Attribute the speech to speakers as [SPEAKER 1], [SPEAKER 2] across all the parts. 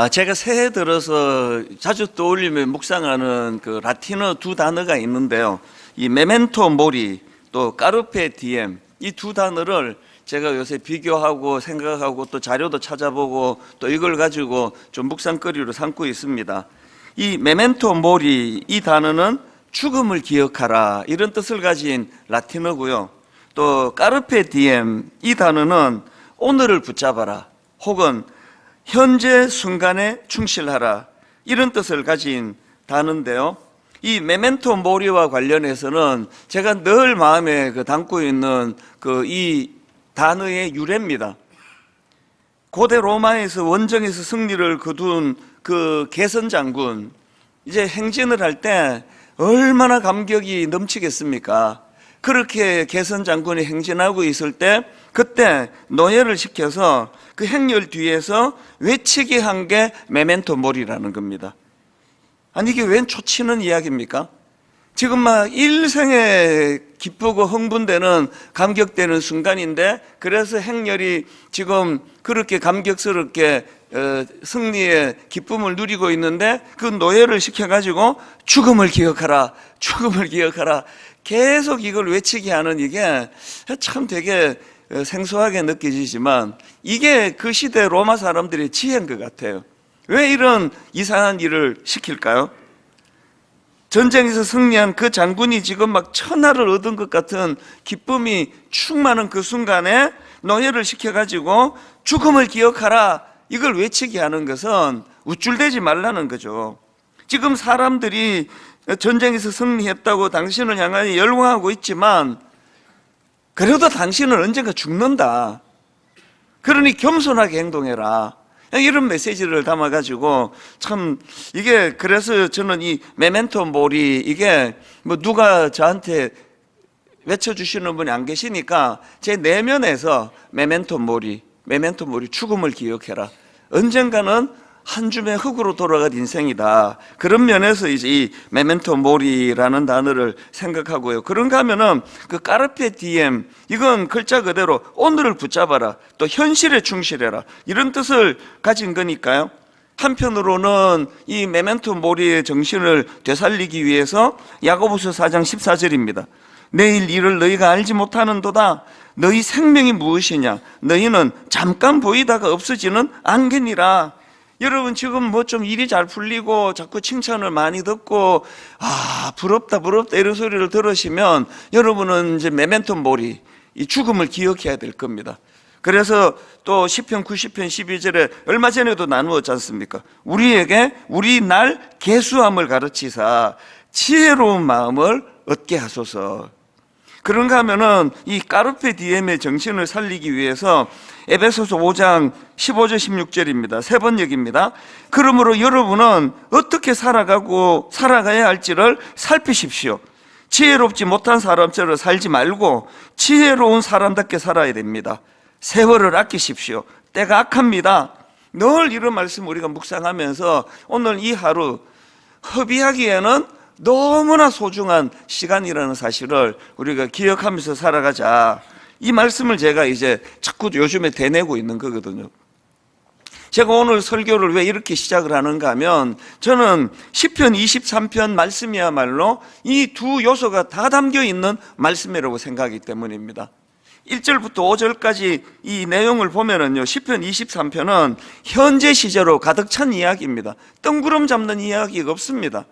[SPEAKER 1] 제가 새해 들어서 자주 떠올리며 묵상하는 그 라틴어 두 단어가 있는데요. 이 메멘토 모리 또 까르페 디엠, 이 두 단어를 제가 요새 비교하고 생각하고 또 자료도 찾아보고 또 이걸 가지고 좀 묵상거리로 삼고 있습니다. 이 메멘토 모리, 이 단어는 죽음을 기억하라 이런 뜻을 가진 라틴어고요. 또 까르페 디엠, 이 단어는 오늘을 붙잡아라 혹은 현재 순간에 충실하라 이런 뜻을 가진 단어인데요. 이 메멘토 모리와 관련해서는 제가 늘 마음에 담고 있는 이 단어의 유래입니다. 고대 로마에서 원정에서 승리를 거둔 그 게선 장군, 이제 행진을 할 때 얼마나 감격이 넘치겠습니까? 그렇게 게선 장군이 행진하고 있을 때 그때 노예를 시켜서 그 행렬 뒤에서 외치게 한 게 메멘토 모리라는 겁니다. 아니 이게 웬 초치는 이야기입니까? 지금 막 일생에 기쁘고 흥분되는 감격되는 순간인데, 그래서 행렬이 지금 그렇게 감격스럽게 승리의 기쁨을 누리고 있는데 그 노예를 시켜가지고 죽음을 기억하라, 죽음을 기억하라 계속 이걸 외치게 하는, 이게 참 되게 생소하게 느껴지지만 이게 그 시대 로마 사람들의 지혜인 것 같아요. 왜 이런 이상한 일을 시킬까요? 전쟁에서 승리한 그 장군이 지금 막 천하를 얻은 것 같은 기쁨이 충만한 그 순간에 노예를 시켜가지고 죽음을 기억하라 이걸 외치게 하는 것은 우쭐대지 말라는 거죠. 지금 사람들이 전쟁에서 승리했다고 당신을 향하여 열광하고 있지만 그래도 당신은 언젠가 죽는다. 그러니 겸손하게 행동해라. 이런 메시지를 담아가지고 참 이게, 그래서 저는 이 메멘토 모리, 이게 뭐 누가 저한테 외쳐주시는 분이 안 계시니까 제 내면에서 메멘토 모리, 메멘토 모리, 죽음을 기억해라. 언젠가는 한 줌의 흙으로 돌아갈 인생이다. 그런 면에서 이제 이 메멘토 모리라는 단어를 생각하고요. 그런가 하면은 그 까르페 디엠, 이건 글자 그대로 오늘을 붙잡아라, 또 현실에 충실해라 이런 뜻을 가진 거니까요. 한편으로는 이 메멘토 모리의 정신을 되살리기 위해서 야고보서 4장 14절입니다. 내일 일을 너희가 알지 못하는도다. 너희 생명이 무엇이냐? 너희는 잠깐 보이다가 없어지는 안개니라. 여러분 지금 뭐 좀 일이 잘 풀리고 자꾸 칭찬을 많이 듣고 부럽다 부럽다 이런 소리를 들으시면 여러분은 이제 메멘토 모리, 이 죽음을 기억해야 될 겁니다. 그래서 또 시편 90편 12절에 얼마 전에도 나누었지 않습니까? 우리에게 우리 날 계수함을 가르치사 지혜로운 마음을 얻게 하소서. 그런가 하면은 이 까르페 디엠의 정신을 살리기 위해서 에베소서 5장 15절 16절입니다. 세 번역입니다. 그러므로 여러분은 어떻게 살아가야 할지를 살피십시오. 지혜롭지 못한 사람처럼 살지 말고 지혜로운 사람답게 살아야 됩니다. 세월을 아끼십시오. 때가 악합니다. 늘 이런 말씀 우리가 묵상하면서 오늘 이 하루 허비하기에는 너무나 소중한 시간이라는 사실을 우리가 기억하면서 살아가자. 이 말씀을 제가 이제 자꾸 요즘에 되뇌고 있는 거거든요. 제가 오늘 설교를 왜 이렇게 시작을 하는가 하면, 저는 시편 23편 말씀이야말로 이 두 요소가 다 담겨 있는 말씀이라고 생각하기 때문입니다. 1절부터 5절까지 이 내용을 보면은요, 시편 23편은 현재 시제로 가득 찬 이야기입니다. 뜬구름 잡는 이야기가 없습니다.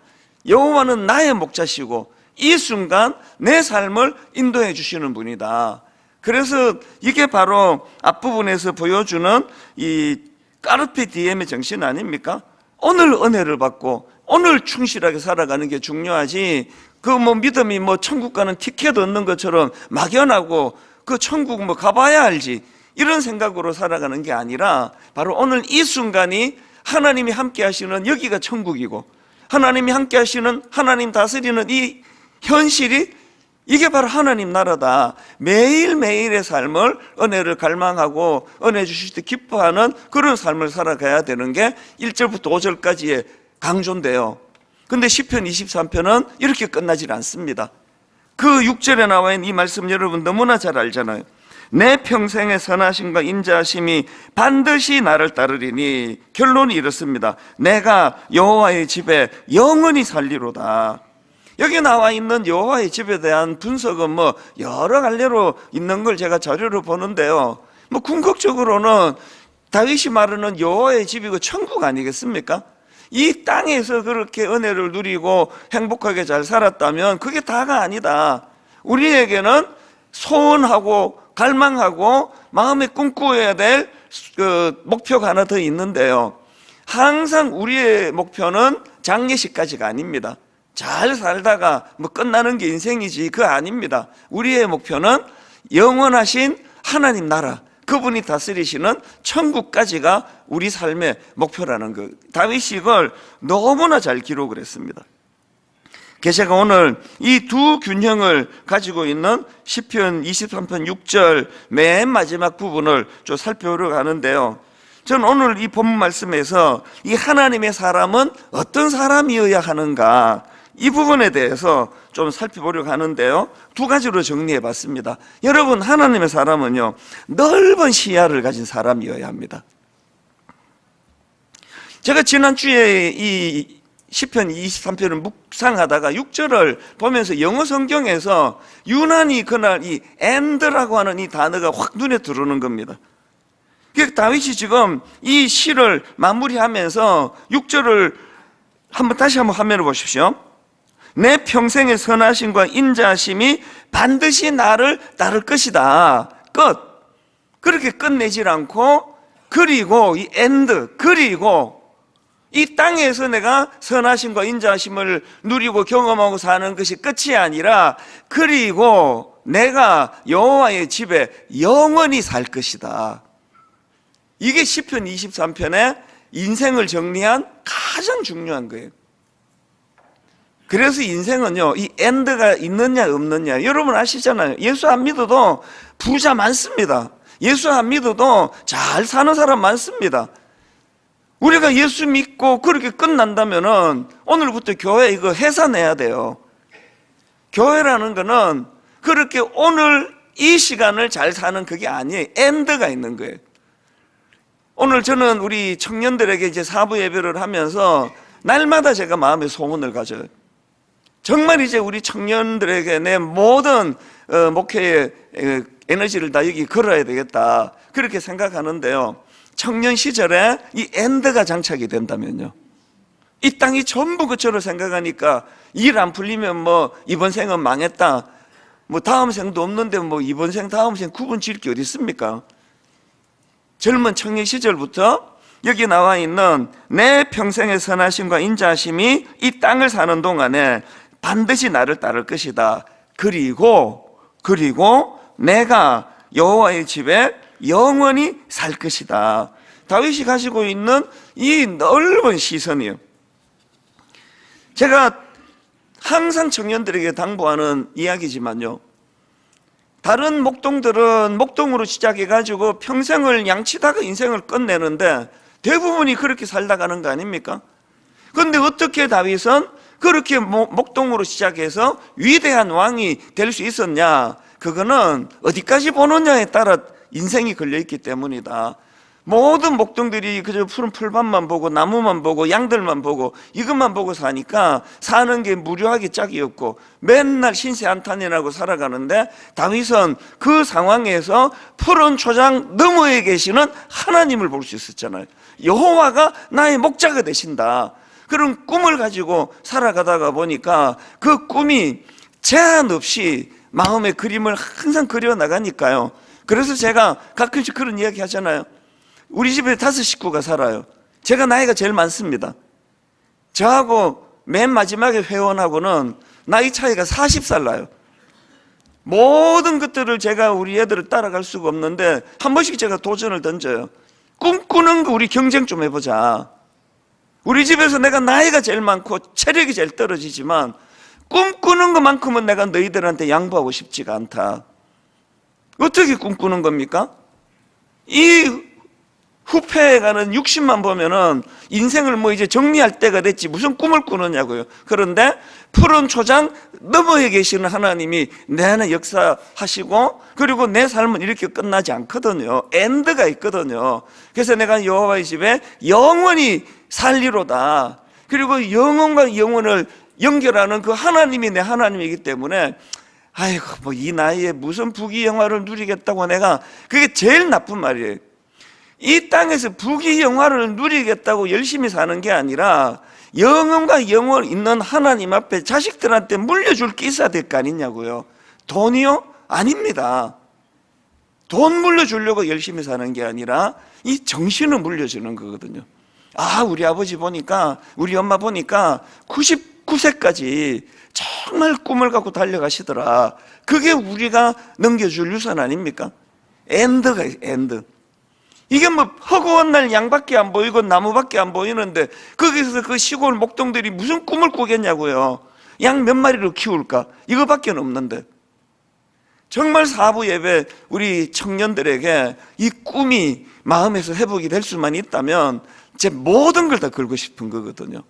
[SPEAKER 1] 여호와는 나의 목자시고 이 순간 내 삶을 인도해 주시는 분이다. 그래서 이게 바로 앞부분에서 보여주는 이 까르페 디엠의 정신 아닙니까? 오늘 은혜를 받고 오늘 충실하게 살아가는 게 중요하지, 그 뭐 믿음이 뭐 천국 가는 티켓 얻는 것처럼 막연하고 그 천국 뭐 가봐야 알지 이런 생각으로 살아가는 게 아니라, 바로 오늘 이 순간이 하나님이 함께 하시는 여기가 천국이고, 하나님이 함께 하시는, 하나님 다스리는 이 현실이, 이게 바로 하나님 나라다. 매일매일의 삶을 은혜를 갈망하고 은혜 주실 때 기뻐하는 그런 삶을 살아가야 되는 게 1절부터 5절까지의 강조인데요. 근데 시편 23편은 이렇게 끝나질 않습니다. 그 6절에 나와 있는 이 말씀 여러분 너무나 잘 알잖아요. 내 평생의 선하심과 인자하심이 반드시 나를 따르리니, 결론이 이렇습니다. 내가 여호와의 집에 영원히 살리로다. 여기 나와 있는 여호와의 집에 대한 분석은 뭐 여러 갈래로 있는 걸 제가 자료로 보는데요, 뭐 궁극적으로는 다윗이 말하는 여호와의 집이 그 천국 아니겠습니까? 이 땅에서 그렇게 은혜를 누리고 행복하게 잘 살았다면 그게 다가 아니다. 우리에게는 소원하고 갈망하고 마음에 꿈꾸어야 될 그 목표가 하나 더 있는데요, 항상 우리의 목표는 장례식까지가 아닙니다. 잘 살다가 뭐 끝나는 게 인생이지, 그거 아닙니다. 우리의 목표는 영원하신 하나님 나라, 그분이 다스리시는 천국까지가 우리 삶의 목표라는 것. 다윗이 이걸 너무나 잘 기록을 했습니다. 제가 오늘 이 두 균형을 가지고 있는 시편 23편 6절 맨 마지막 부분을 좀 살펴보려고 하는데요, 저는 오늘 이 본문 말씀에서 이 하나님의 사람은 어떤 사람이어야 하는가, 이 부분에 대해서 좀 살펴보려고 하는데요, 두 가지로 정리해 봤습니다. 여러분, 하나님의 사람은요, 넓은 시야를 가진 사람이어야 합니다. 제가 지난주에 이 시편 23편을 묵상하다가 6절을 보면서 영어 성경에서 유난히 그날 이 and라고 하는 이 단어가 확 눈에 들어오는 겁니다. 다윗이 지금 이 시를 마무리하면서 6절을 다시 한번 화면을 보십시오. 내 평생의 선하심과 인자하심이 반드시 나를 따를 것이다. 끝. 그렇게 끝내질 않고, 그리고 이 end, 그리고 이 땅에서 내가 선하심과 인자하심을 누리고 경험하고 사는 것이 끝이 아니라, 그리고 내가 여호와의 집에 영원히 살 것이다. 이게 시편 23편의 인생을 정리한 가장 중요한 거예요. 그래서 인생은요, 이 엔드가 있느냐 없느냐, 여러분 아시잖아요. 예수 안 믿어도 부자 많습니다. 예수 안 믿어도 잘 사는 사람 많습니다. 우리가 예수 믿고 그렇게 끝난다면은 오늘부터 교회 이거 해산해야 돼요. 교회라는 거는 그렇게 오늘 이 시간을 잘 사는 그게 아니에요. 엔드가 있는 거예요. 오늘 저는 우리 청년들에게 이제 사부 예배를 하면서 날마다 제가 마음의 소원을 가져요. 정말 이제 우리 청년들에게 내 모든 목회의 에너지를 다 여기 걸어야 되겠다, 그렇게 생각하는데요, 청년 시절에 이 엔드가 장착이 된다면요, 이 땅이 전부 그처럼 생각하니까 일 안 풀리면 뭐 이번 생은 망했다, 뭐 다음 생도 없는데 뭐 이번 생 다음 생 구분 지을 게 어디 있습니까? 젊은 청년 시절부터 여기 나와 있는 내 평생의 선하심과 인자하심이 이 땅을 사는 동안에 반드시 나를 따를 것이다. 그리고 내가 여호와의 집에 영원히 살 것이다. 다윗이 가지고 있는 이 넓은 시선이에요. 제가 항상 청년들에게 당부하는 이야기지만요, 다른 목동들은 목동으로 시작해가지고 평생을 양치다가 인생을 끝내는데 대부분이 그렇게 살다 가는 거 아닙니까? 그런데 어떻게 다윗은 그렇게 목동으로 시작해서 위대한 왕이 될 수 있었냐? 그거는 어디까지 보느냐에 따라 인생이 걸려있기 때문이다. 모든 목동들이 그저 푸른 풀밭만 보고 나무만 보고 양들만 보고 이것만 보고 사니까 사는 게 무료하기 짝이 없고 맨날 신세한탄이라고 살아가는데, 다윗은 그 상황에서 푸른 초장 너머에 계시는 하나님을 볼 수 있었잖아요. 여호와가 나의 목자가 되신다, 그런 꿈을 가지고 살아가다가 보니까 그 꿈이 제한 없이 마음의 그림을 항상 그려나가니까요. 그래서 제가 가끔씩 그런 이야기 하잖아요. 우리 집에 5 식구가 살아요. 제가 나이가 제일 많습니다. 저하고 맨 마지막에 회원하고는 나이 차이가 40살 나요. 모든 것들을 제가 우리 애들을 따라갈 수가 없는데 한 번씩 제가 도전을 던져요. 꿈꾸는 거 우리 경쟁 좀 해보자. 우리 집에서 내가 나이가 제일 많고 체력이 제일 떨어지지만 꿈꾸는 것만큼은 내가 너희들한테 양보하고 싶지가 않다. 어떻게 꿈꾸는 겁니까? 이 후패해가는 60만 보면은 인생을 뭐 이제 정리할 때가 됐지 무슨 꿈을 꾸느냐고요. 그런데 푸른 초장 너머에 계시는 하나님이 내 안에 역사하시고, 그리고 내 삶은 이렇게 끝나지 않거든요. 엔드가 있거든요. 그래서 내가 여호와의 집에 영원히 살리로다. 그리고 영혼과 영혼을 연결하는 그 하나님이 내 하나님이기 때문에, 아이고 뭐 이 나이에 무슨 부귀영화를 누리겠다고, 내가 그게 제일 나쁜 말이에요. 이 땅에서 부귀영화를 누리겠다고 열심히 사는 게 아니라 영혼과 영혼 있는 하나님 앞에 자식들한테 물려줄 게 있어야 될 거 아니냐고요. 돈이요? 아닙니다. 돈 물려주려고 열심히 사는 게 아니라 이 정신을 물려주는 거거든요. 아, 우리 아버지 보니까, 우리 엄마 보니까 99세까지 정말 꿈을 갖고 달려가시더라. 그게 우리가 넘겨줄 유산 아닙니까? 엔드가 엔드. 이게 뭐 허구한 날 양밖에 안 보이고 나무밖에 안 보이는데 거기서 그 시골 목동들이 무슨 꿈을 꾸겠냐고요. 양 몇 마리를 키울까? 이거밖에 없는데. 정말 사부 예배 우리 청년들에게 이 꿈이 마음에서 회복이 될 수만 있다면 제 모든 걸 다 걸고 싶은 거거든요.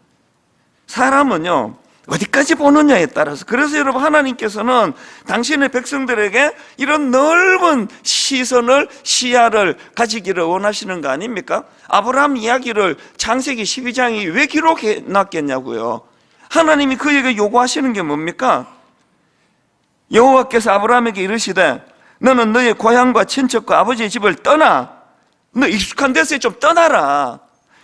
[SPEAKER 1] 사람은요, 어디까지 보느냐에 따라서. 그래서 여러분, 하나님께서는 당신의 백성들에게 이런 넓은 시선을, 시야를 가지기를 원하시는 거 아닙니까? 아브라함 이야기를 창세기 12장이 왜 기록해 놨겠냐고요. 하나님이 그에게 요구하시는 게 뭡니까? 여호와께서 아브라함에게 이르시되 너는 너의 고향과 친척과 아버지의 집을 떠나, 너 익숙한 데서 좀 떠나라.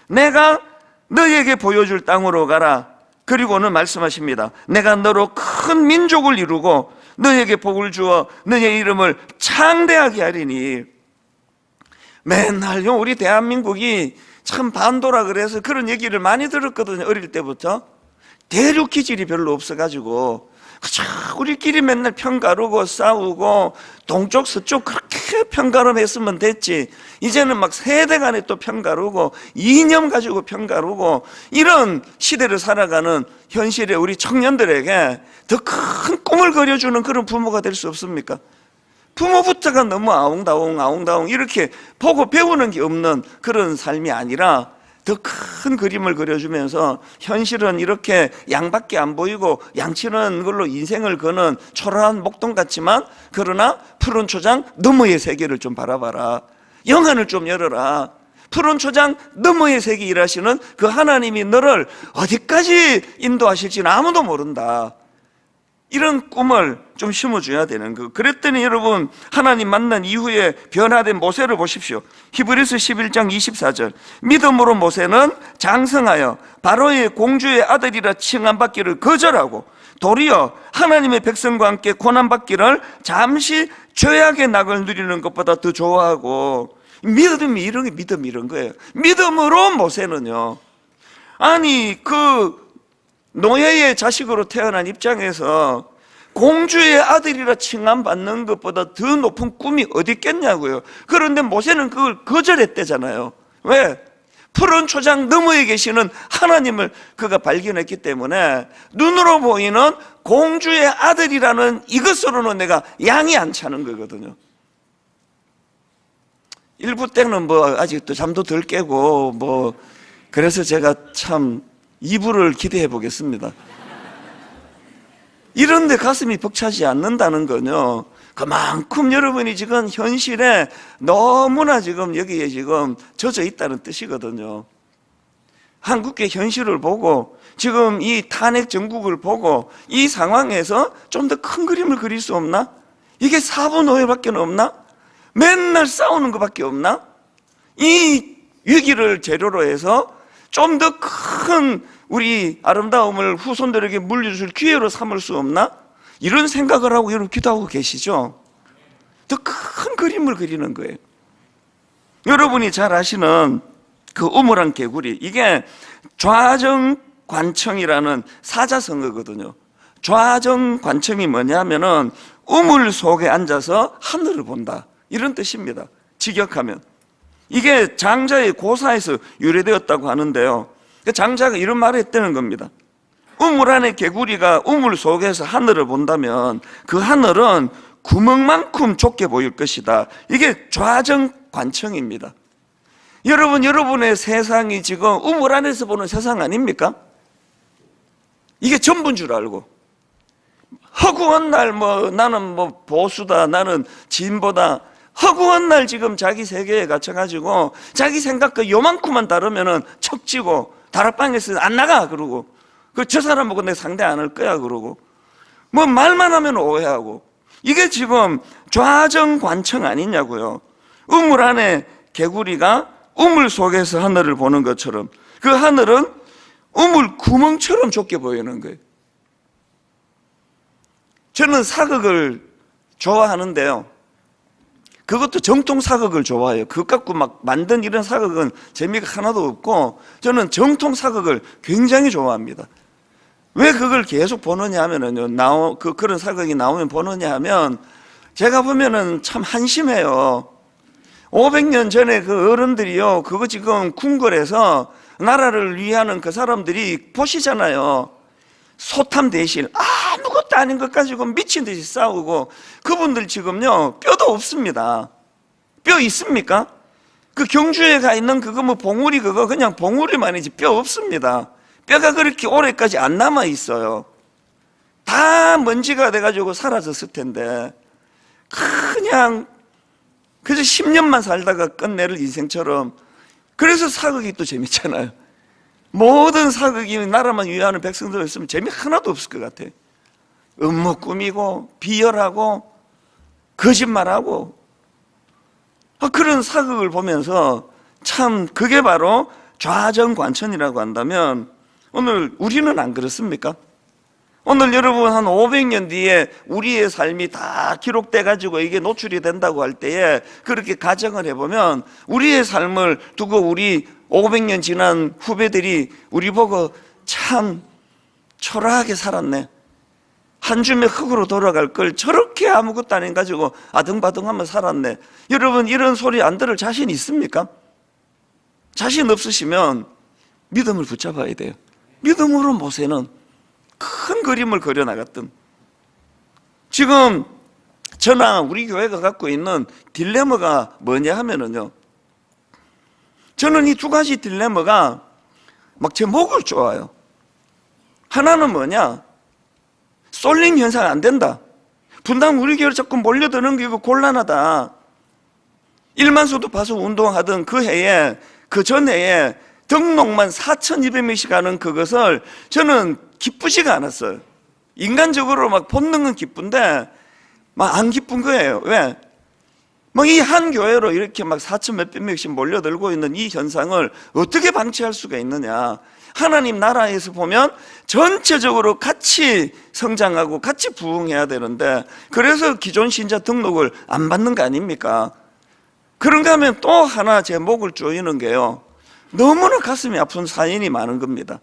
[SPEAKER 1] 내가 너에게 보여줄 땅으로 가라. 그리고는 말씀하십니다. 내가 너로 큰 민족을 이루고 너에게 복을 주어 너의 이름을 창대하게 하리니. 맨날요, 우리 대한민국이 참 반도라 그래서 그런 얘기를 많이 들었거든요. 어릴 때부터. 대륙 기질이 별로 없어가지고 그쵸, 우리끼리 맨날 편가르고 싸우고 동쪽 서쪽 그렇게 편가름했으면 됐지. 이제는 막 세대 간에 또 편가르고 이념 가지고 편가르고, 이런 시대를 살아가는 현실에 우리 청년들에게 더 큰 꿈을 그려주는 그런 부모가 될 수 없습니까? 부모부터가 너무 아웅다웅 이렇게 보고 배우는 게 없는 그런 삶이 아니라 더 큰 그림을 그려주면서, 현실은 이렇게 양밖에 안 보이고 양치는 걸로 인생을 거는 초라한 목동 같지만, 그러나 푸른 초장 너머의 세계를 좀 바라봐라. 영안을 좀 열어라. 푸른 초장 너머의 세계 일하시는 그 하나님이 너를 어디까지 인도하실지는 아무도 모른다. 이런 꿈을 좀 심어줘야 되는 거. 그랬더니 여러분, 하나님 만난 이후에 변화된 모세를 보십시오. 히브리서 11장 24절. 믿음으로 모세는 장성하여 바로의 공주의 아들이라 칭함받기를 거절하고 도리어 하나님의 백성과 함께 고난받기를 잠시 죄악의 낙을 누리는 것보다 더 좋아하고. 믿음이 이런 거예요. 믿음으로 모세는요, 아니 그 노예의 자식으로 태어난 입장에서 공주의 아들이라 칭함받는 것보다 더 높은 꿈이 어디 있겠냐고요. 그런데 모세는 그걸 거절했대잖아요. 왜? 푸른 초장 너머에 계시는 하나님을 그가 발견했기 때문에 눈으로 보이는 공주의 아들이라는 이것으로는 내가 양이 안 차는 거거든요. 일부 때는 뭐 아직도 잠도 덜 깨고 뭐, 그래서 제가 참 2부를 기대해 보겠습니다. 이런데 가슴이 벅차지 않는다는 건요, 그만큼 여러분이 지금 현실에 너무나 지금 여기에 지금 젖어 있다는 뜻이거든요. 한국의 현실을 보고 지금 이 탄핵 정국을 보고 이 상황에서 좀 더 큰 그림을 그릴 수 없나? 이게 사부노예밖에 없나? 맨날 싸우는 것밖에 없나? 이 위기를 재료로 해서 좀 더 큰 우리 아름다움을 후손들에게 물려줄 기회로 삼을 수 없나? 이런 생각을 하고 여러분 기도하고 계시죠? 더 큰 그림을 그리는 거예요. 여러분이 잘 아시는 그 우물안 개구리, 이게 좌정관청이라는 사자성어거든요. 좌정관청이 뭐냐면은 우물 속에 앉아서 하늘을 본다, 이런 뜻입니다. 직역하면. 이게 장자의 고사에서 유래되었다고 하는데요, 장자가 이런 말을 했다는 겁니다. 우물 안에 개구리가 우물 속에서 하늘을 본다면 그 하늘은 구멍만큼 좁게 보일 것이다. 이게 좌정관청입니다. 여러분의 세상이 지금 우물 안에서 보는 세상 아닙니까? 이게 전부인 줄 알고 허구한 날 나는 보수다, 나는 진보다, 허구한 날 지금 자기 세계에 갇혀가지고 자기 생각과 요만큼만 다르면은 척지고 다락방에서 안 나가 그러고, 저 사람하고 내 상대 안 할 거야 그러고, 말만 하면 오해하고, 이게 지금 좌정관청 아니냐고요. 우물 안에 개구리가 우물 속에서 하늘을 보는 것처럼 그 하늘은 우물 구멍처럼 좁게 보이는 거예요. 저는 사극을 좋아하는데요, 그것도 정통 사극을 좋아해요. 그것 갖고 막 만든 이런 사극은 재미가 하나도 없고, 저는 정통 사극을 굉장히 좋아합니다. 왜 그걸 계속 보느냐 하면은요, 그런 사극이 나오면 보느냐 하면, 제가 보면은 참 한심해요. 500년 전에 그 어른들이요, 그거 지금 궁궐에서 나라를 위하는 그 사람들이 보시잖아요. 소탐 대실 아무것도 아닌 것 가지고 미친 듯이 싸우고, 그분들 지금요 뼈도 없습니다. 뼈 있습니까? 그 경주에 가 있는 그거 봉우리, 그거 그냥 봉우리만이지 뼈 없습니다. 뼈가 그렇게 오래까지 안 남아 있어요. 다 먼지가 돼가지고 사라졌을 텐데, 그냥 그저 10년만 살다가 끝내를 인생처럼. 그래서 사극이 또 재밌잖아요. 모든 사극이 나라만 위하는 백성들 있으면 재미 하나도 없을 것 같아요. 음모 꾸미고 비열하고 거짓말하고, 그런 사극을 보면서 참 그게 바로 좌정관천이라고 한다면, 오늘 우리는 안 그렇습니까? 오늘 여러분 한 500년 뒤에 우리의 삶이 다 기록돼 가지고 이게 노출이 된다고 할 때에 그렇게 가정을 해보면, 우리의 삶을 두고 우리 500년 지난 후배들이 우리 보고 참 초라하게 살았네, 한 줌의 흙으로 돌아갈 걸 저렇게 아무것도 안 해가지고 아등바등하며 살았네. 여러분, 이런 소리 안 들을 자신 있습니까? 자신 없으시면 믿음을 붙잡아야 돼요. 믿음으로 모세는 큰 그림을 그려나갔던, 지금 저나 우리 교회가 갖고 있는 딜레마가 뭐냐 하면은요, 저는 이 두 가지 딜레마가 막 제 목을 쪼아요. 하나는 뭐냐, 쏠림 현상 안 된다, 분당 우리 교회로 자꾸 몰려드는 게 이거 곤란하다. 1만소도 봐서 운동하던 그 해에, 그 전해에 등록만 4,200명씩 하는 그것을 저는 기쁘지가 않았어요. 인간적으로 막 본능은 기쁜데 막 안 기쁜 거예요. 왜? 막 이 한 교회로 이렇게 막 4천 몇백 명씩 몰려들고 있는 이 현상을 어떻게 방치할 수가 있느냐. 하나님 나라에서 보면 전체적으로 같이 성장하고 같이 부흥해야 되는데, 그래서 기존 신자 등록을 안 받는 거 아닙니까? 그런가 하면 또 하나 제 목을 조이는 게요, 너무나 가슴이 아픈 사연이 많은 겁니다.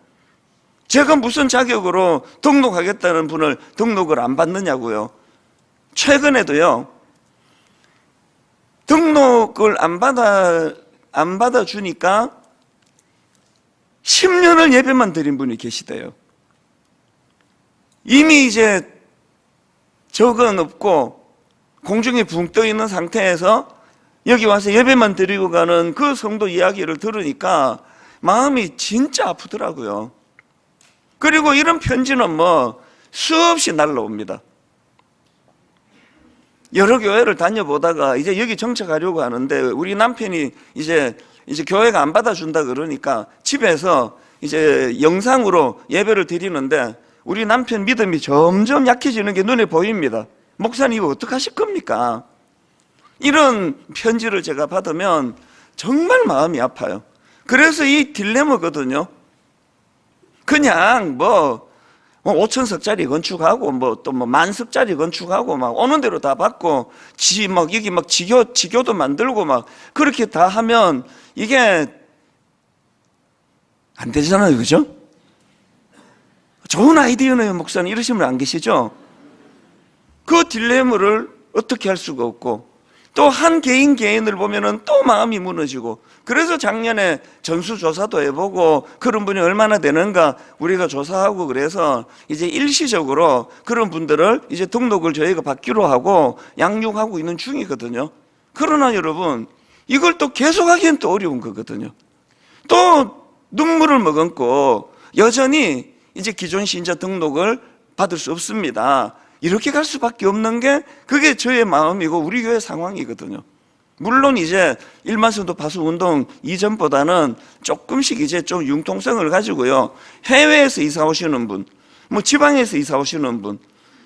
[SPEAKER 1] 제가 무슨 자격으로 등록하겠다는 분을 등록을 안 받느냐고요. 최근에도요, 등록을 안 받아주니까 10년을 예배만 드린 분이 계시대요. 이미 이제 적은 없고 공중에 붕 떠 있는 상태에서 여기 와서 예배만 드리고 가는 그 성도 이야기를 들으니까 마음이 진짜 아프더라고요. 그리고 이런 편지는 수없이 날라옵니다. 여러 교회를 다녀보다가 이제 여기 정착하려고 하는데, 우리 남편이 이제 교회가 안 받아준다 그러니까 집에서 이제 영상으로 예배를 드리는데, 우리 남편 믿음이 점점 약해지는 게 눈에 보입니다. 목사님 이거 어떡하실 겁니까? 이런 편지를 제가 받으면 정말 마음이 아파요. 그래서 이 딜레마거든요. 그냥 5천석짜리 건축하고 또 만석짜리 건축하고 막 오는 대로 다 받고 여기 지교도 만들고 막 그렇게 다 하면 이게 안 되잖아요, 그죠? 좋은 아이디어네요, 목사님. 이러시면 안 계시죠? 그 딜레마를 어떻게 할 수가 없고, 또 한 개인을 보면은 또 마음이 무너지고, 그래서 작년에 전수조사도 해보고 그런 분이 얼마나 되는가 우리가 조사하고, 그래서 이제 일시적으로 그런 분들을 이제 등록을 저희가 받기로 하고 양육하고 있는 중이거든요. 그러나 여러분, 이걸 또 계속하기엔 또 어려운 거거든요. 또 눈물을 머금고 여전히 이제 기존 신자 등록을 받을 수 없습니다. 이렇게 갈 수밖에 없는 게 그게 저의 마음이고 우리 교회 상황이거든요. 물론 이제 일만성도 파수운동 이전보다는 조금씩 이제 좀 융통성을 가지고요, 해외에서 이사 오시는 분, 뭐 지방에서 이사 오시는 분,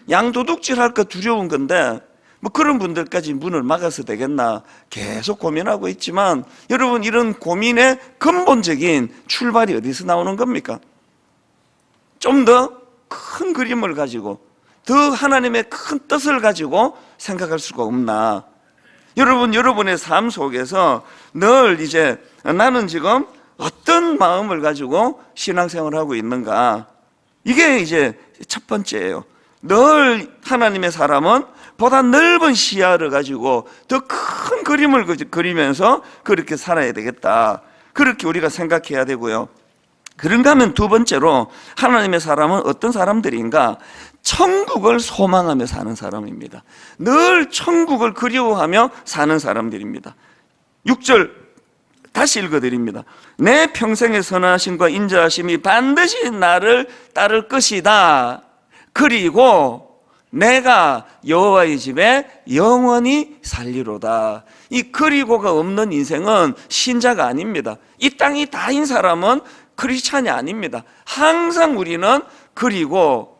[SPEAKER 1] 양도둑질 할까 두려운 건데 뭐 그런 분들까지 문을 막아서 되겠나 계속 고민하고 있지만, 여러분, 이런 고민의 근본적인 출발이 어디서 나오는 겁니까? 좀 더 큰 그림을 가지고, 더 하나님의 큰 뜻을 가지고 생각할 수가 없나? 여러분, 여러분의 삶 속에서 늘 이제 나는 지금 어떤 마음을 가지고 신앙생활을 하고 있는가? 이게 이제 첫 번째예요. 늘 하나님의 사람은 보다 넓은 시야를 가지고 더 큰 그림을 그리면서 그렇게 살아야 되겠다, 그렇게 우리가 생각해야 되고요. 그런가 하면 두 번째로 하나님의 사람은 어떤 사람들인가? 천국을 소망하며 사는 사람입니다. 늘 천국을 그리워하며 사는 사람들입니다. 6절 다시 읽어드립니다. 내 평생의 선하심과 인자하심이 반드시 나를 따를 것이다. 그리고 내가 여호와의 집에 영원히 살리로다. 이 그리고가 없는 인생은 신자가 아닙니다. 이 땅이 다인 사람은 크리스찬이 아닙니다. 항상 우리는 그리고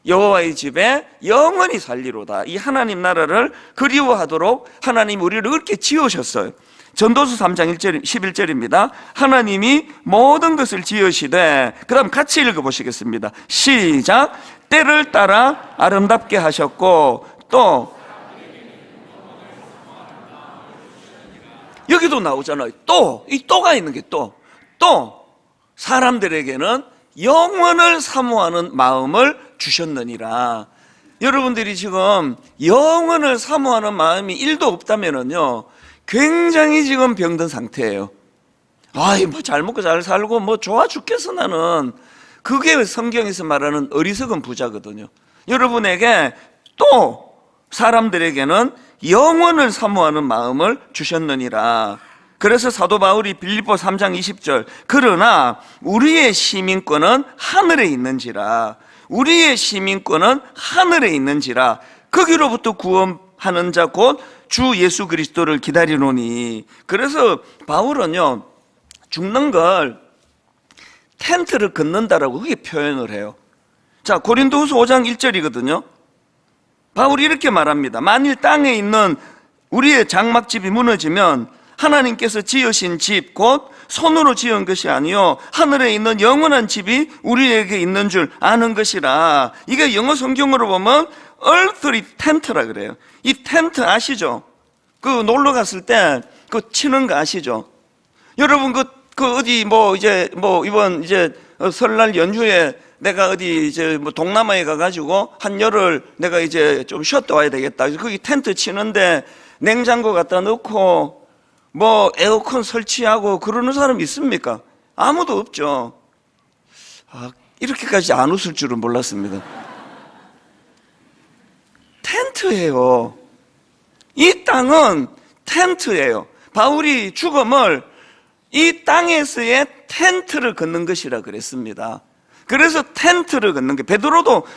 [SPEAKER 1] 여호와의 집에 영원히 살리로다. 이 하나님 나라를 그리워하도록 하나님 우리를 그렇게 지으셨어요. 전도서 3장 1절, 11절입니다. 하나님이 모든 것을 지으시되, 그 다음 같이 읽어보시겠습니다. 시작. 때를 따라 아름답게 하셨고, 또 여기도 나오잖아요. 이 또가 있는 게 또 사람들에게는 영원을 사모하는 마음을 주셨느니라. 여러분들이 지금 영원을 사모하는 마음이 1도 없다면은요, 굉장히 지금 병든 상태예요. 뭐 잘 먹고 잘 살고 뭐 좋아 죽겠어 나는. 그게 성경에서 말하는 어리석은 부자거든요. 여러분에게 또 사람들에게는 영원을 사모하는 마음을 주셨느니라. 그래서 사도 바울이 빌립보 3장 20절, 그러나 우리의 시민권은 하늘에 있는지라, 우리의 시민권은 하늘에 있는지라, 거기로부터 구원하는 자 곧 주 예수 그리스도를 기다리노니. 그래서 바울은요, 죽는 걸 텐트를 걷는다라고 그게 표현을 해요. 자, 고린도후서 5장 1절이거든요. 바울이 이렇게 말합니다. 만일 땅에 있는 우리의 장막집이 무너지면 하나님께서 지으신 집 곧 손으로 지은 것이 아니요 하늘에 있는 영원한 집이 우리에게 있는 줄 아는 것이라. 이게 영어 성경으로 보면 earthly tent라 그래요. 이 텐트 아시죠? 그 놀러 갔을 때 그 치는 거 아시죠? 여러분 그 어디 이번 이제 설날 연휴에 내가 어디 이제 동남아에 가가지고 한 열흘 내가 이제 좀 쉬었다 와야 되겠다. 그래서 거기 텐트 치는데 냉장고 갖다 넣고 에어컨 설치하고 그러는 사람 있습니까? 아무도 없죠. 이렇게까지 안 웃을 줄은 몰랐습니다. 텐트예요. 이 땅은 텐트예요. 바울이 죽음을 이 땅에서의 텐트를 걷는 것이라 그랬습니다. 그래서 텐트를 걷는 게, 베드로도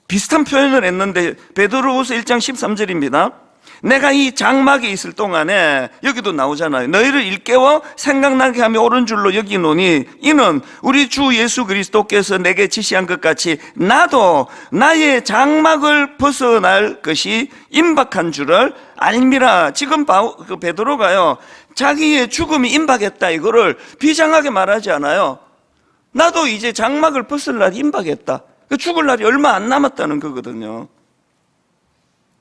[SPEAKER 1] 비슷한 표현을 했는데 베드로후서 1장 13절입니다. 내가 이 장막에 있을 동안에, 여기도 나오잖아요. 너희를 일깨워 생각나게 하며 옳은 줄로 여기노니 이는 우리 주 예수 그리스도께서 내게 지시한 것 같이 나도 나의 장막을 벗어날 것이 임박한 줄을 알미라. 지금 베드로가요, 자기의 죽음이 임박했다 이거를 비장하게 말하지 않아요. 나도 이제 장막을 벗을 날이 임박했다. 죽을 날이 얼마 안 남았다는 거거든요.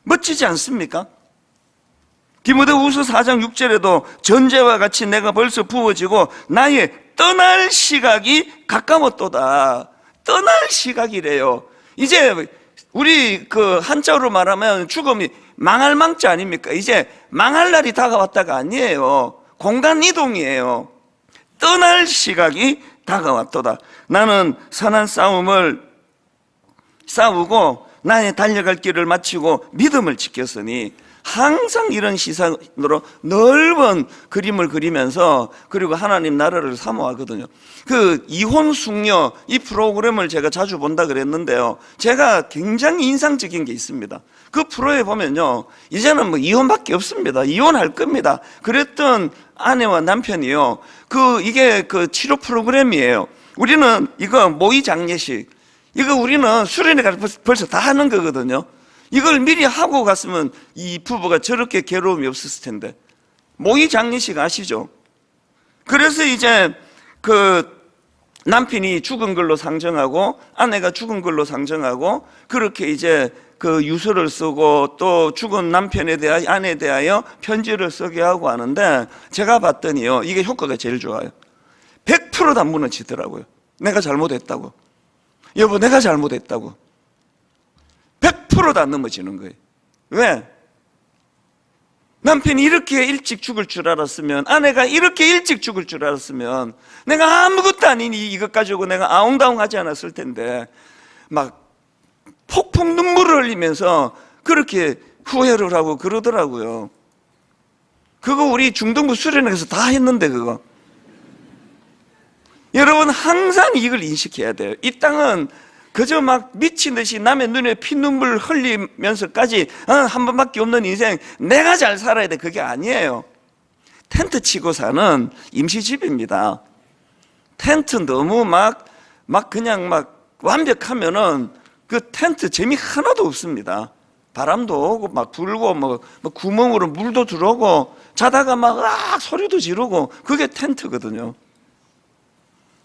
[SPEAKER 1] 멋지지 않습니까? 디모데후서 4장 6절에도 전제와 같이 내가 벌써 부어지고 나의 떠날 시각이 가까웠도다. 떠날 시각이래요. 이제 우리 그 한자로 말하면 죽음이 망할 망자 아닙니까? 이제 망할 날이 다가왔다가 아니에요. 공간 이동이에요. 떠날 시각이 다가왔도다. 나는 선한 싸움을 싸우고 나의 달려갈 길을 마치고 믿음을 지켰으니. 항상 이런 시선으로 넓은 그림을 그리면서 그리고 하나님 나라를 사모하거든요. 그 이혼 숙녀 이 프로그램을 제가 자주 본다 그랬는데요, 제가 굉장히 인상적인 게 있습니다. 그 프로에 보면요, 이제는 뭐 이혼밖에 없습니다. 이혼할 겁니다. 그랬던 아내와 남편이요, 이게 그 치료 프로그램이에요. 우리는 이거 모의 장례식, 이거 우리는 수련회 가서 벌써 다 하는 거거든요. 이걸 미리 하고 갔으면 이 부부가 저렇게 괴로움이 없었을 텐데. 모의 장례식 아시죠? 그래서 이제 그 남편이 죽은 걸로 상정하고 아내가 죽은 걸로 상정하고 그렇게 이제 그 유서를 쓰고 또 죽은 남편에 대하여 아내에 대하여 편지를 쓰게 하고 하는데, 제가 봤더니요, 이게 효과가 제일 좋아요. 100%다 무너지더라고요. 내가 잘못했다고. 여보, 내가 잘못했다고. 100%다 넘어지는 거예요. 왜? 남편이 이렇게 일찍 죽을 줄 알았으면, 아내가 이렇게 일찍 죽을 줄 알았으면 내가 아무것도 아닌 이것 가지고 내가 아웅다웅 하지 않았을 텐데, 막 폭풍 눈물을 흘리면서 그렇게 후회를 하고 그러더라고요. 그거 우리 중등부 수련회에서 다 했는데 그거. 여러분, 항상 이걸 인식해야 돼요. 이 땅은 그저 막 미친 듯이 남의 눈에 피눈물 흘리면서까지 한 번밖에 없는 인생, 내가 잘 살아야 돼, 그게 아니에요. 텐트 치고 사는 임시집입니다. 텐트 너무 그냥 완벽하면은 그 텐트 재미 하나도 없습니다. 바람도 오고 막 불고 뭐 구멍으로 물도 들어오고 자다가 막 소리도 지르고, 그게 텐트거든요.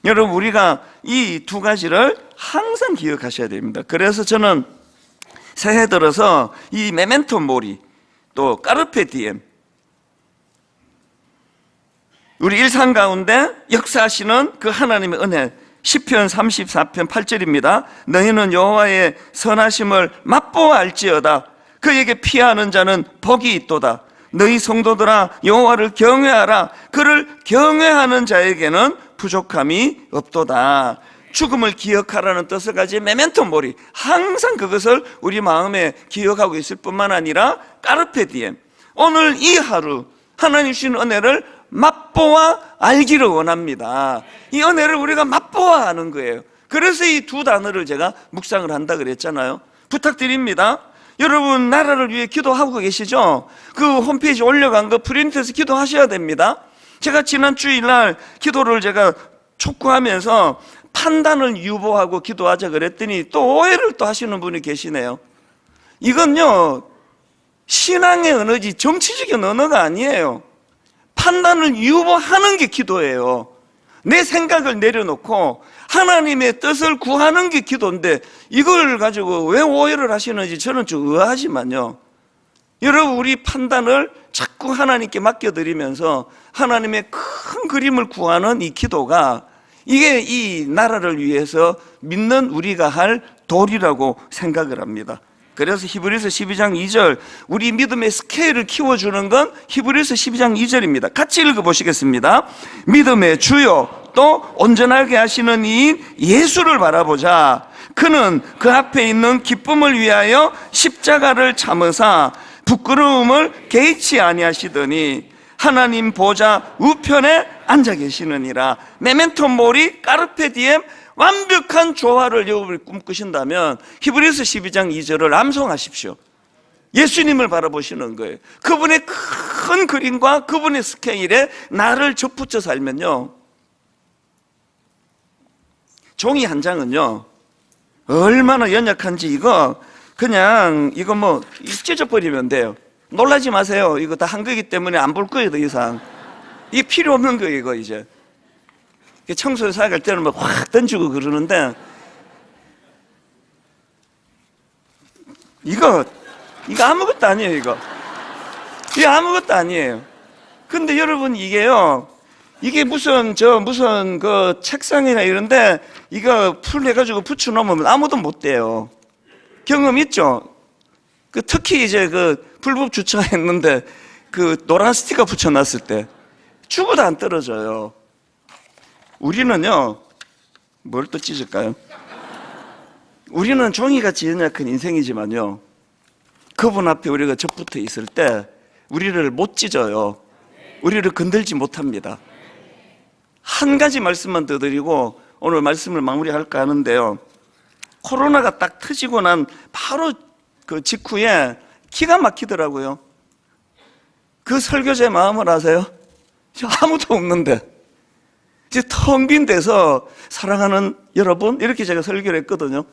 [SPEAKER 1] 여러분, 우리가 이 두 가지를 항상 기억하셔야 됩니다. 그래서 저는 새해 들어서 이 메멘토 모리, 또 까르페 디엠, 우리 일상 가운데 역사하시는 그 하나님의 은혜, 시편 34편 8절입니다. 너희는 여호와의 선하심을 맛보아 알지어다. 그에게 피하는 자는 복이 있도다. 너희 성도들아, 여호와를 경외하라. 그를 경외하는 자에게는 부족함이 없도다. 죽음을 기억하라는 뜻을 가진 메멘토 모리, 항상 그것을 우리 마음에 기억하고 있을 뿐만 아니라 까르페 디엠, 오늘 이 하루 하나님 주신 은혜를 맛보아 알기를 원합니다. 이 은혜를 우리가 맛보아 하는 거예요. 그래서 이 두 단어를 제가 묵상을 한다 그랬잖아요. 부탁드립니다. 여러분, 나라를 위해 기도하고 계시죠? 그 홈페이지 올려간 거 프린트해서 기도하셔야 됩니다. 제가 지난 주일날 기도를 제가 촉구하면서 판단을 유보하고 기도하자 그랬더니 또 오해를 또 하시는 분이 계시네요. 이건요, 신앙의 언어지 정치적인 언어가 아니에요. 판단을 유보하는 게 기도예요. 내 생각을 내려놓고 하나님의 뜻을 구하는 게 기도인데, 이걸 가지고 왜 오해를 하시는지 저는 좀 의아하지만요, 여러분, 우리 판단을 자꾸 하나님께 맡겨드리면서 하나님의 큰 그림을 구하는 이 기도가, 이게 이 나라를 위해서 믿는 우리가 할 도리라고 생각을 합니다. 그래서 히브리서 12장 2절, 우리 믿음의 스케일을 키워주는 건 히브리서 12장 2절입니다. 같이 읽어보시겠습니다. 믿음의 주요 또 온전하게 하시는 이인 예수를 바라보자. 그는 그 앞에 있는 기쁨을 위하여 십자가를 참으사 부끄러움을 개의치 아니하시더니 하나님 보좌 우편에 앉아 계시느니라. 메멘토 모리, 까르페 디엠, 완벽한 조화를 여러분이 꿈꾸신다면 히브리서 12장 2절을 암송하십시오. 예수님을 바라보시는 거예요. 그분의 큰 그림과 그분의 스케일에 나를 접붙여 살면요, 종이 한 장은요 얼마나 연약한지 이거 뭐 찢어버리면 돼요. 놀라지 마세요. 이거 다 한 거기 때문에 안 볼 거예요, 더 이상. 이게 필요 없는 거예요, 이거 이제. 청소를 사갈 때는 막 확 던지고 그러는데, 이거 아무것도 아니에요, 이거 아무것도 아니에요. 근데 여러분, 이게 무슨 그 책상이나 이런데 이거 풀 해가지고 붙여놓으면 아무도 못 대요. 경험 있죠? 특히 이제 불법 주차했는데 노란 스티커 붙여놨을 때 죽어도 안 떨어져요. 우리는요, 뭘 또 찢을까요? 우리는 종이같이 연약한 인생이지만요, 그분 앞에 우리가 접붙어 있을 때 우리를 못 찢어요. 우리를 건들지 못합니다. 한 가지 말씀만 더 드리고 오늘 말씀을 마무리할까 하는데요. 코로나가 딱 터지고 난 바로 그 직후에 기가 막히더라고요. 그 설교자의 마음을 아세요? 아무도 없는데 이제 텅 빈 데서 사랑하는 여러분, 이렇게 제가 설교를 했거든요.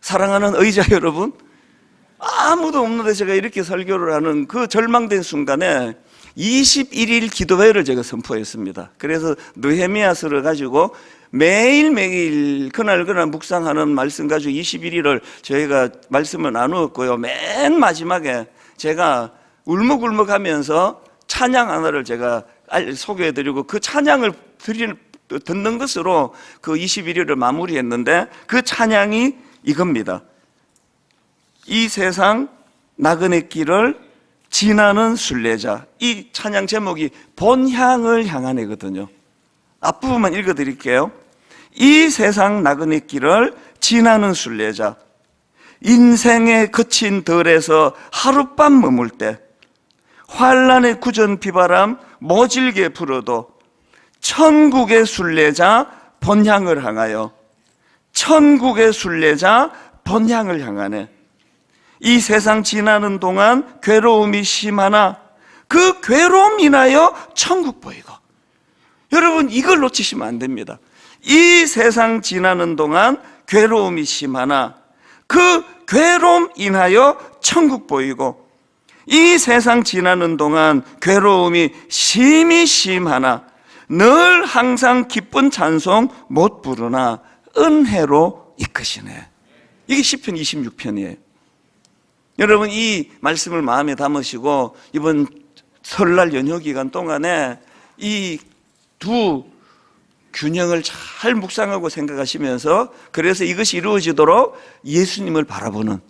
[SPEAKER 1] 사랑하는 의자 여러분, 아무도 없는데 제가 이렇게 설교를 하는 그 절망된 순간에 21일 기도회를 제가 선포했습니다. 그래서 느헤미야서를 가지고 매일매일 그날 묵상하는 말씀 가지고 21일을 저희가 말씀을 나누었고요. 맨 마지막에 제가 울먹울먹하면서 찬양 하나를 제가 소개해드리고 그 찬양을 듣는 것으로 그 21일을 마무리했는데 그 찬양이 이겁니다. 이 세상 나그네 길을 지나는 순례자. 이 찬양 제목이 본향을 향한 애거든요. 앞부분만 읽어드릴게요. 이 세상 나그네 길을 지나는 순례자, 인생의 거친 덜에서 하룻밤 머물 때 환란의 구전 비바람 모질게 불어도 천국의 순례자 본향을 향하여, 천국의 순례자 본향을 향하네. 이 세상 지나는 동안 괴로움이 심하나 그 괴로움 인하여 천국 보이고. 여러분, 이걸 놓치시면 안 됩니다. 이 세상 지나는 동안 괴로움이 심하나 그 괴로움 인하여 천국 보이고, 이 세상 지나는 동안 괴로움이 심히 심하나 늘 항상 기쁜 찬송 못 부르나 은혜로 이끄시네. 이게 시편 26편이에요. 여러분, 이 말씀을 마음에 담으시고 이번 설날 연휴 기간 동안에 이 두 균형을 잘 묵상하고 생각하시면서, 그래서 이것이 이루어지도록 예수님을 바라보는,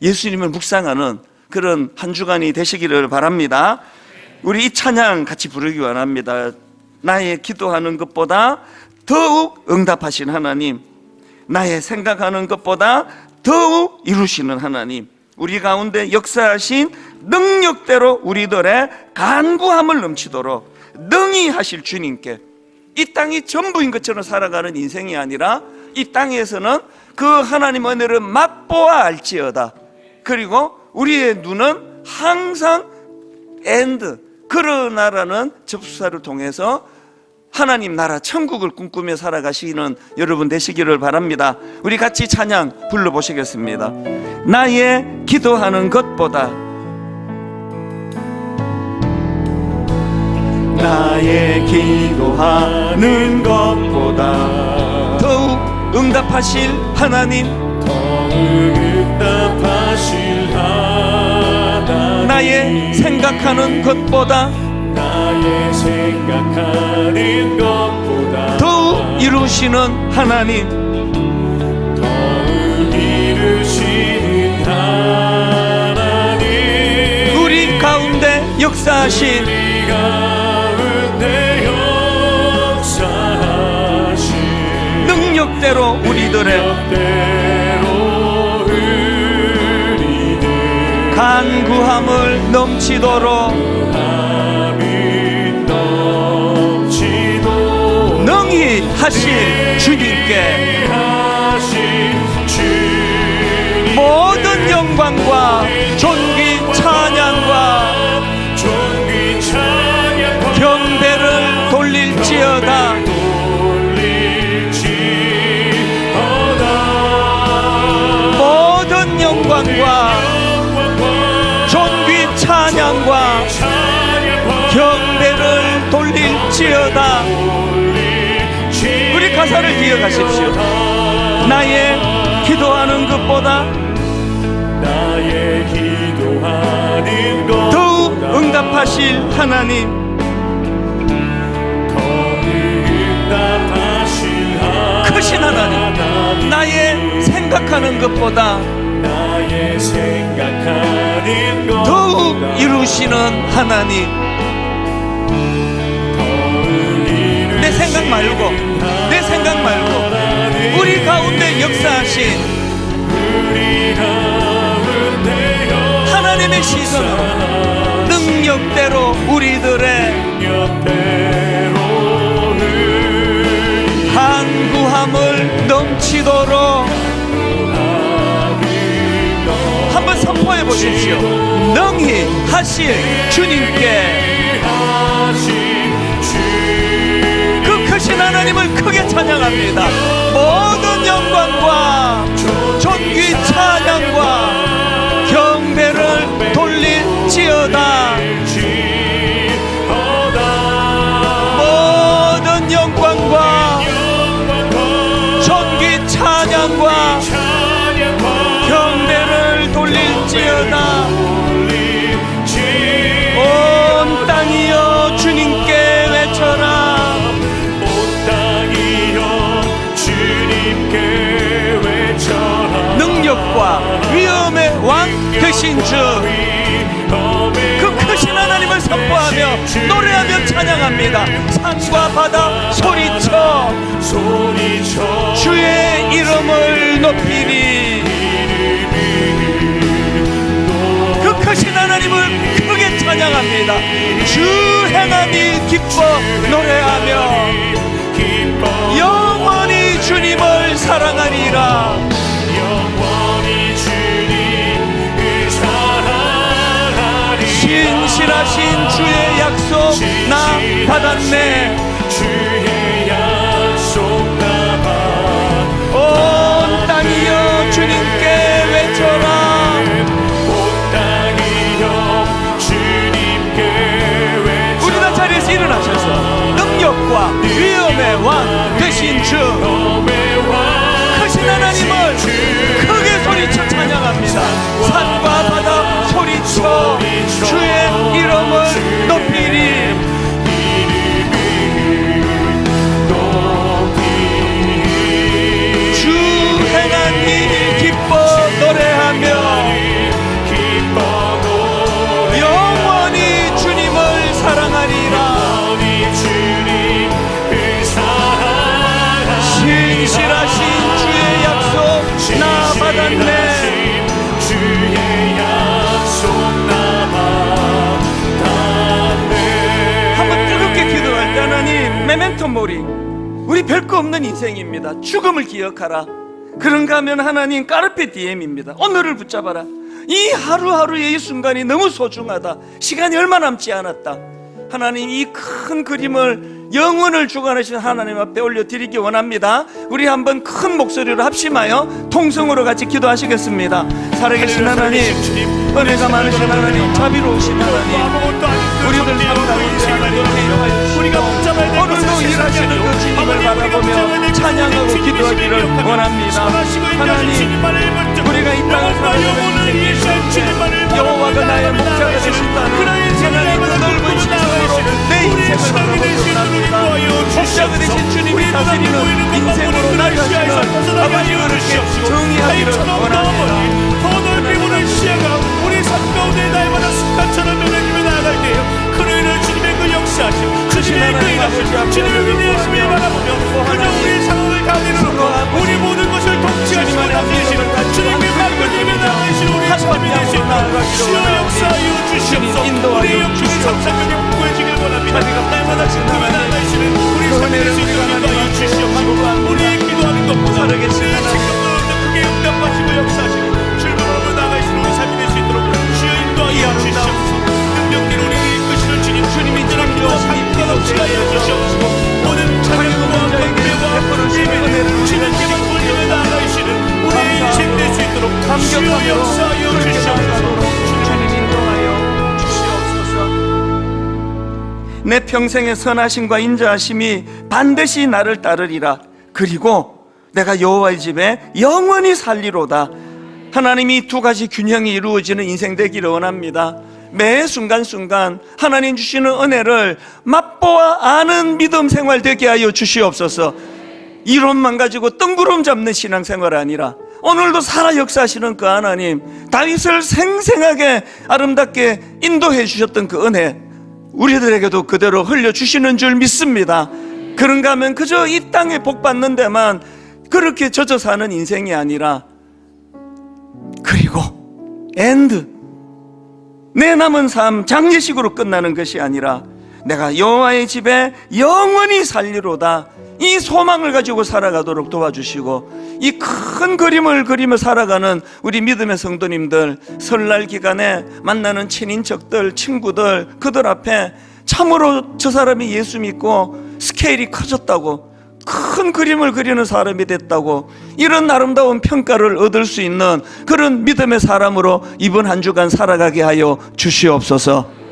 [SPEAKER 1] 예수님을 묵상하는 그런 한 주간이 되시기를 바랍니다. 우리 이 찬양 같이 부르기 원합니다. 나의 기도하는 것보다 더욱 응답하신 하나님, 나의 생각하는 것보다 더욱 이루시는 하나님, 우리 가운데 역사하신 능력대로 우리들의 간구함을 넘치도록 능히 하실 주님께, 이 땅이 전부인 것처럼 살아가는 인생이 아니라 이 땅에서는 그 하나님 은혜를 맛보아 알지어다. 그리고 우리의 눈은 항상 엔드, 그러나라는 접수사를 통해서 하나님 나라 천국을 꿈꾸며 살아가시는 여러분 되시기를 바랍니다. 우리 같이 찬양 불러보시겠습니다. 나의 기도하는 것보다,
[SPEAKER 2] 나의 기도하는 것보다
[SPEAKER 1] 더욱 응답하실 하나님,
[SPEAKER 2] 더욱 응답하실 하나님,
[SPEAKER 1] 나의 생각하는 것보다
[SPEAKER 2] 나의 생각하는 것보다
[SPEAKER 1] 더욱 이루시는 하나님,
[SPEAKER 2] 더욱 이루시는 하나님,
[SPEAKER 1] 우리 가운데 역사하신,
[SPEAKER 2] 우리 가운데 역사하신
[SPEAKER 1] 능력대로 우리들의 간구함을 넘치도록 능히 하실 주님께 모든 영광과 존귀 찬양과 경배를 돌릴지어다. 모든 영광과 존귀 찬양과 경배를 돌릴지어다. 우리 가사를 기억하십시오. 나의 기도하는 것보다
[SPEAKER 2] 나의 기도하는 것
[SPEAKER 1] 더욱 응답하실 하나님, 크신 하나님, 나의 생각하는 것보다
[SPEAKER 2] 나의 생각하는 것
[SPEAKER 1] 더욱 이루시는 하나님, 내 생각 말고, 내 생각 말고 우리 가운데 역사하신
[SPEAKER 2] 우리 가운데
[SPEAKER 1] 하나님 시선으로 능력대로 우리들의 간구함을 넘치도록 한번 선포해 보십시오. 능히 하실 주님께 그 크신 하나님을 크게 찬양합니다. 모든 영광과 존귀 찬양과 경배를 돌릴지어다. 모든 영광과 존귀 찬양과 경배를 돌릴지어다. 온 땅이여 주님께 외쳐라. 능력과 위엄의 왕 되신 주, 그 크신 하나님을 선포하며 노래하며 찬양합니다. 산과 바다 소리쳐 주의 이름을 높이리. 그 크신 하나님을 크게 찬양합니다. 주 행함이 기뻐 노래하며 영원히 주님을 사랑하리라. 신실하신 주의 약속 나 받았네. 온 땅이여 주님께 외쳐라. 우리 다 자리에서 일어나셔서 능력과 위엄의 왕 되신 주, 크신 하나님을 크게 소리쳐 찬양합니다. 산과 바다 소리쳐 주의 이름을 높이리. 주 행한 일 기뻐 노래하며 영원히 주님을 사랑하리라. 신실하신 주의 약속 나 받았네. 한번 뜨겁게 기도할 때 하나님, 메멘토 모리, 우리 별거 없는 인생입니다. 죽음을 기억하라. 그런가 하면 하나님 까르페 디엠입니다. 오늘을 붙잡아라. 이 하루하루의 이 순간이 너무 소중하다. 시간이 얼마 남지 않았다. 하나님, 이 큰 그림을 영혼을 주관하신 하나님 앞에 올려드리기 원합니다. 우리 한번 큰 목소리로 합심하여 통성으로 같이 기도하시겠습니다. 살아계신 하나님, 은혜가 많으신 하나님, 자비로우신 하나님, 우리들 삶 가운데 하나님 개입하여 오늘도 일하시는 그 주님을 바라보며 찬양하고 기도하기를 원합니다. 하나님, 우리가 이 땅을 살아가는 인생에 여호와가 나의 목자가 되신다는 하나님 그 넓은 시선으로 내 인생을 바라보기 원합니다. 목자가 되신 주님이 다스리는 인생으로 나가시는 아버지 어르신 정의하기를 원합니다.
[SPEAKER 2] 더 넓게 보는 시야가 우리 삶 가운데 날마다 습관처럼 변해지며 나아갈 때요, 그노인을 주님의 그 역사하심, 주님의 그 일하심, 주님의 위대하심을 바라보며 그저 우리의 상황을 다 내려놓고 우리 모든 것을 통치하시고 다스리시는 주님의 말씀을 나아가시는 우리의 삶이 되시는 주여 역사하여 주시옵소서. 우리의 영적인 상상력이 풍부해지길 원합니다. 날마다 증거에 나아가시는 우리 삶이 될 수 있는 인도하여 주시옵소서. 우리의 기도하는 것보다 우리의 책임을 더 크게 응답하시고 역사하시는 출발하고 나아가시는 우리 삶이 될 수 있도록 주여 인도하여 주시옵소서. 능력대로 우리를 이끄시는 주님이 저런 기도와 삶과 넘치하여 주시옵소서. 모든 찬양과 경배와 예배를 주님께만 돌리며 나아가시는 우리의 인생 될 수 있도록 주여 역사하여 주시옵소서.
[SPEAKER 1] 주님 인도하여 주시옵소서. 내 평생의 선하심과 인자하심이 반드시 나를 따르리라. 그리고 내가 여호와의 집에 영원히 살리로다. 하나님이 두 가지 균형이 이루어지는 인생 되기를 원합니다. 매 순간순간 하나님 주시는 은혜를 맛보아 아는 믿음 생활 되게 하여 주시옵소서. 이론만 가지고 뜬구름 잡는 신앙생활 아니라 오늘도 살아 역사하시는 그 하나님, 다윗을 생생하게 아름답게 인도해 주셨던 그 은혜, 우리들에게도 그대로 흘려주시는 줄 믿습니다. 그런가 하면 그저 이 땅에 복 받는 데만 그렇게 젖어 사는 인생이 아니라, 그리고 내 남은 삶 장례식으로 끝나는 것이 아니라 내가 여호와의 집에 영원히 살리로다, 이 소망을 가지고 살아가도록 도와주시고, 이 큰 그림을 그리며 살아가는 우리 믿음의 성도님들, 설날 기간에 만나는 친인척들, 친구들, 그들 앞에 참으로 저 사람이 예수 믿고 스케일이 커졌다고, 큰 그림을 그리는 사람이 됐다고, 이런 아름다운 평가를 얻을 수 있는 그런 믿음의 사람으로 이번 한 주간 살아가게 하여 주시옵소서.